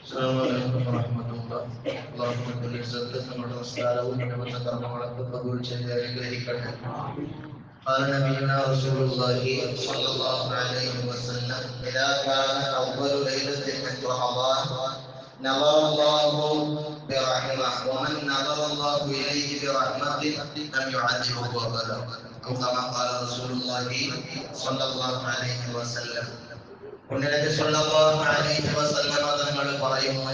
Assalamualaikum warahmatullahi wabarakatuh. നമ്മുടെ നമസ്കാരവും നമ്മുടെ കർമ്മങ്ങളൊക്കെ കബൂൽ ചെയ്ത് അനുഗ്രഹിക്കട്ടെ. قال نبينا رسول الله صلى الله عليه وسلم إذا كان أول ليلة من رمضان نظر الله برحمة ومن نظر الله إليه برحمة لم يعذبه أبدا أو كما قال رسول الله صلى الله عليه وسلم. പുണ്യനബി സല്ലല്ലാഹു അലൈഹി വസല്ലം തങ്ങൾ പറയുന്നു,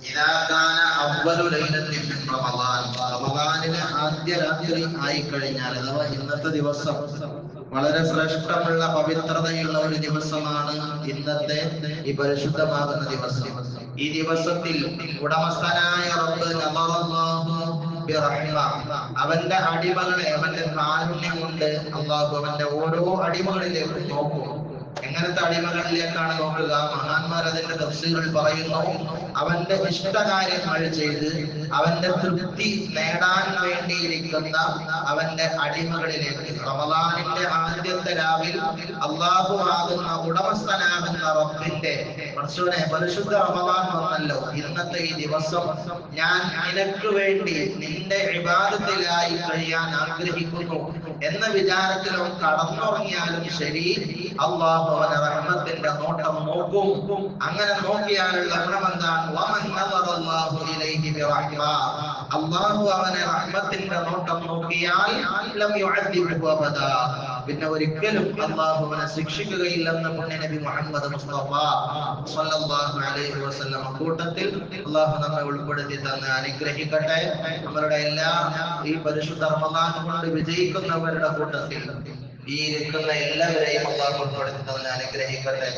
ഇദാ കാന അവ്വലു ലൈലത്തിൻ മിൻ റമളാൻ, റമളാനിലെ ആദ്യ രാത്രി ആയി കഴിഞ്ഞാൽ, അഥവാ ഇന്നത്തെ ദിവസം വളരെ ശ്രേഷ്ഠമുള്ള പവിത്രതയുള്ള ഒരു ദിവസമാണ് ഇന്നത്തെ ഈ പരിശുദ്ധമാകുന്ന ദിവസം. ഈ ദിവസത്തിൽ ഉടമസ്ഥനായ റബ്ബ് നബറല്ലാഹു ബിറഹ്മ, അവന്റെ അടിമകളെ അവന്റെ കാരുണ്യം കൊണ്ട് അല്ലാഹു അവന്റെ ഓരോ അടിമകളിലേക്കും നോക്കും. എങ്ങനത്തെ അടിമകളിലേക്കാണ് നോക്കുക? മഹാന്മാർ അതിന്റെ തഫ്സീറിൽ പറയുന്നു, അവന്റെ ഇഷ്ടകാര്യങ്ങൾ ചെയ്ത് അവന്റെ തൃപ്തി നേടാൻ വേണ്ടിയിരിക്കുന്ന അവന്റെ അടിമകളിലേക്ക്. റമളാനിന്റെ ആദ്യത്തെ രാവിൽ അല്ലാഹു ആകുന്ന ഉടമസ്ഥനാകുന്ന റബ്ബിന്റെ പടച്ചോനെ, പരിശുദ്ധ റമളാൻ വന്നല്ലോ, ഇന്നത്തെ ഈ ദിവസം ഞാൻ നിനക്ക് വേണ്ടി നിന്റെ ഇബാദത്തിലായി കഴിയാൻ ആഗ്രഹിക്കുന്നു എന്ന വിചാരത്തിലോ കടന്നുറങ്ങിയാലും ശരി, അല്ലാഹു അവന്റെ റഹ്മത്തിന്റെ നോട്ടം നോക്കും. അങ്ങനെ നോക്കിയാലുള്ള ഗുണം എന്താണ്? അല്ലാഹു അവനെ റഹ്മത്തിന്റെ നോട്ടം നോക്കിയാൽ പിന്നെ ഒരിക്കലും അല്ലാഹു അവനെ ശിക്ഷിക്കുകയില്ലെന്ന് പുണ്യനബി മുഹമ്മദ് മുസ്തഫ സ്വല്ലല്ലാഹു അലൈഹി വസല്ലം കൂട്ടത്തിൽ അല്ലാഹു നമ്മെ ഉൾപ്പെടുത്തി തന്ന് അനുഗ്രഹിക്കട്ടെ. നമ്മളുടെ എല്ലാ ഈ പരിശുദ്ധ റമളാൻ കൊണ്ട് വിജയിക്കുന്നവരുടെ കൂട്ടത്തിൽ ഈ ഇരിക്കുന്ന എല്ലാവരെയും അല്ലാഹു ഉൾപ്പെടുത്തി തന്ന് അനുഗ്രഹിക്കട്ടെ.